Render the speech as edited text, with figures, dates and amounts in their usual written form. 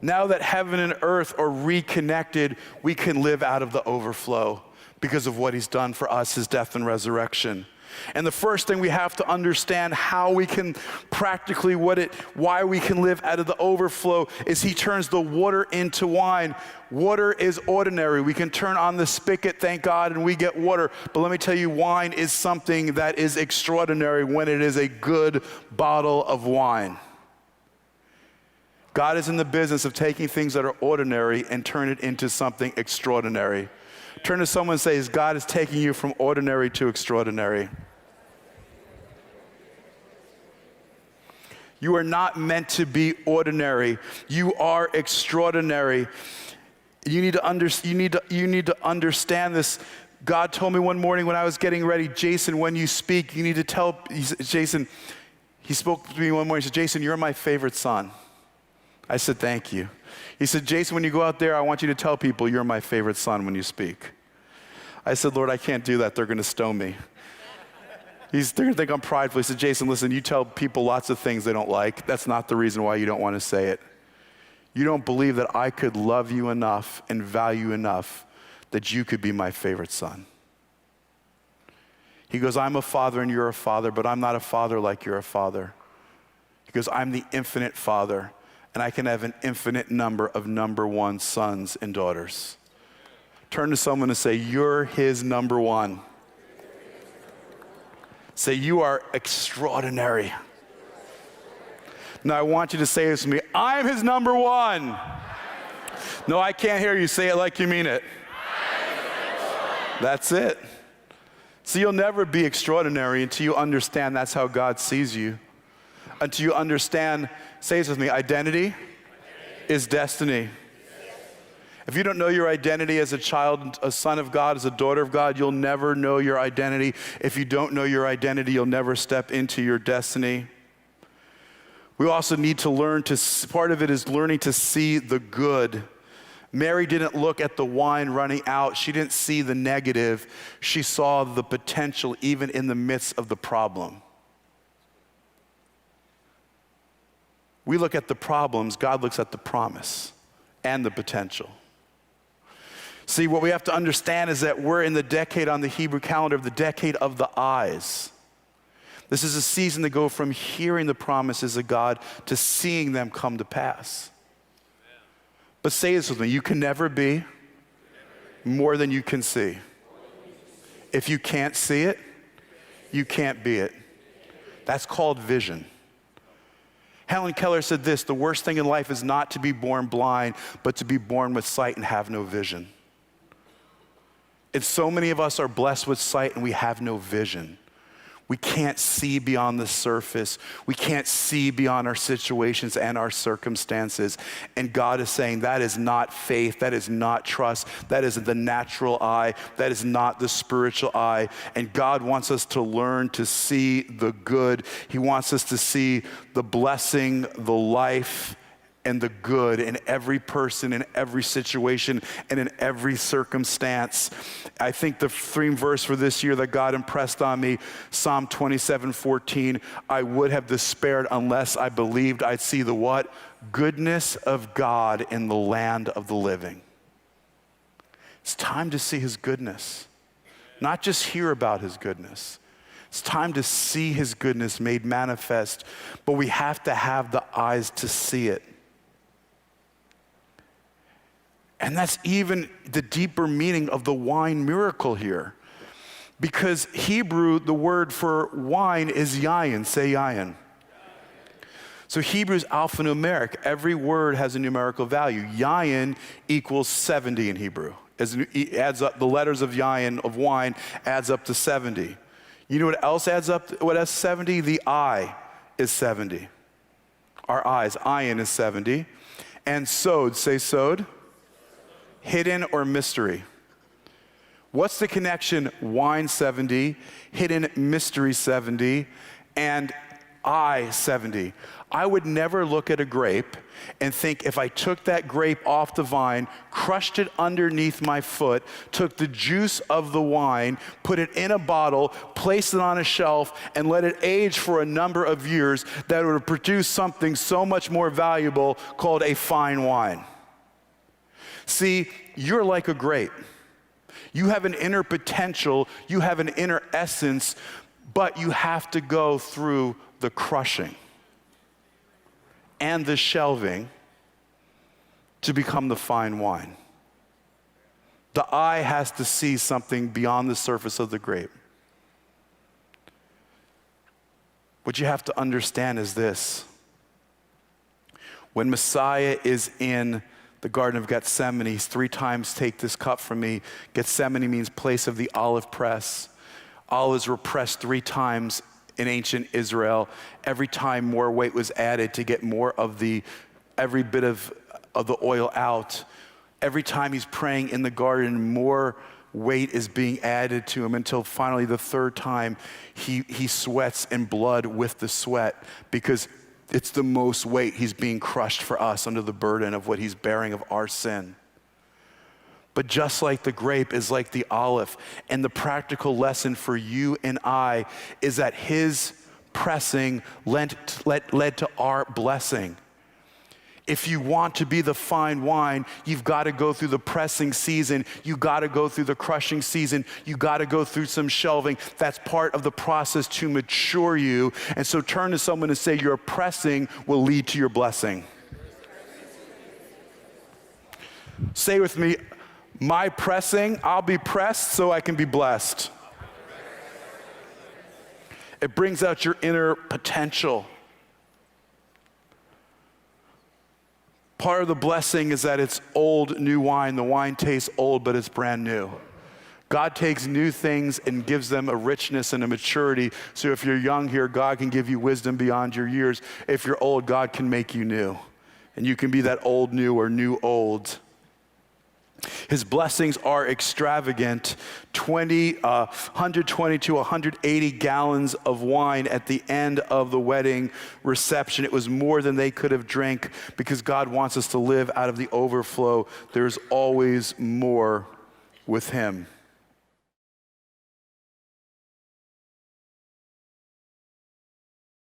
Now that heaven and earth are reconnected, we can live out of the overflow because of what he's done for us, his death and resurrection. And the first thing we have to understand how we can practically why we can live out of the overflow is he turns the water into wine. Water is ordinary. We can turn on the spigot, thank God, and we get water. But let me tell you, wine is something that is extraordinary when it is a good bottle of wine. God is in the business of taking things that are ordinary and turn it into something extraordinary. Turn to someone and say, God is taking you from ordinary to extraordinary. You are not meant to be ordinary. You are extraordinary. You need to understand this. God told me one morning when I was getting ready, Jason, when you speak, you need to tell, Jason, he spoke to me one morning, he said, Jason, you're my favorite son. I said, thank you. He said, Jason, when you go out there, I want you to tell people you're my favorite son when you speak. I said, Lord, I can't do that. They're going to stone me. They're going to think I'm prideful. He said, Jason, listen, you tell people lots of things they don't like. That's not the reason why you don't want to say it. You don't believe that I could love you enough and value enough that you could be my favorite son. He goes, I'm a father and you're a father, but I'm not a father like you're a father. He goes, I'm the infinite father, and I can have an infinite number of number one sons and daughters. Turn to someone and say, you're his number one. Say, you are extraordinary. Now I want you to say this to me, I'm his number one. No, I can't hear you. Say it like you mean it. That's it. So you'll never be extraordinary until you understand that's how God sees you. Until you understand, say this with me, identity is destiny. If you don't know your identity as a child, a son of God, as a daughter of God, you'll never know your identity. If you don't know your identity, you'll never step into your destiny. We also need to learn part of it is learning to see the good. Mary didn't look at the wine running out. She didn't see the negative. She saw the potential even in the midst of the problem. We look at the problems, God looks at the promise and the potential. See, what we have to understand is that we're in the decade on the Hebrew calendar of the decade of the eyes. This is a season to go from hearing the promises of God to seeing them come to pass. But say this with me, you can never be more than you can see. If you can't see it, you can't be it. That's called vision. Helen Keller said this, the worst thing in life is not to be born blind, but to be born with sight and have no vision. And so many of us are blessed with sight and we have no vision. We can't see beyond the surface. We can't see beyond our situations and our circumstances. And God is saying that is not faith, that is not trust, that is the natural eye, that is not the spiritual eye. And God wants us to learn to see the good. He wants us to see the blessing, the life, and the good in every person, in every situation, and in every circumstance. I think the theme verse for this year that God impressed on me, Psalm 27:14, I would have despaired unless I believed I'd see the what? Goodness of God in the land of the living. It's time to see his goodness, not just hear about his goodness. It's time to see his goodness made manifest, but we have to have the eyes to see it. And that's even the deeper meaning of the wine miracle here. Because Hebrew, the word for wine is yayin. Say yayin. So Hebrew is alphanumeric. Every word has a numerical value. Yayin equals 70 in Hebrew. It adds up, the letters of yayin, of wine, adds up to 70. You know what else adds up? What has 70? The eye is 70. Our eyes, ayin is 70. And sod, say sod. Hidden or mystery. What's the connection? Wine 70, hidden mystery 70, and 70. I would never look at a grape and think if I took that grape off the vine, crushed it underneath my foot, took the juice of the wine, put it in a bottle, placed it on a shelf, and let it age for a number of years, that it would produce something so much more valuable called a fine wine. See, you're like a grape. You have an inner potential, you have an inner essence, but you have to go through the crushing and the shelving to become the fine wine. The eye has to see something beyond the surface of the grape. What you have to understand is this. When Messiah is in the Garden of Gethsemane, he's 3 times, take this cup from me. Gethsemane means place of the olive press. Olives were pressed 3 times in ancient Israel. Every time more weight was added to get more of every bit of the oil out. Every time he's praying in the garden, more weight is being added to him until finally the 3rd time he sweats in blood with the sweat, because it's the most weight. He's being crushed for us under the burden of what he's bearing of our sin. But just like the grape is like the olive, and the practical lesson for you and I is that his pressing led to our blessing. If you want to be the fine wine, you've got to go through the pressing season. You got to go through the crushing season. You got to go through some shelving. That's part of the process to mature you. And so turn to someone and say, your pressing will lead to your blessing. Say with me, my pressing, I'll be pressed so I can be blessed. It brings out your inner potential. Part of the blessing is that it's old, new wine. The wine tastes old, but it's brand new. God takes new things and gives them a richness and a maturity. So if you're young here, God can give you wisdom beyond your years. If you're old, God can make you new. And you can be that old new or new old. His blessings are extravagant. 120 to 180 gallons of wine at the end of the wedding reception. It was more than they could have drank, because God wants us to live out of the overflow. There's always more with him.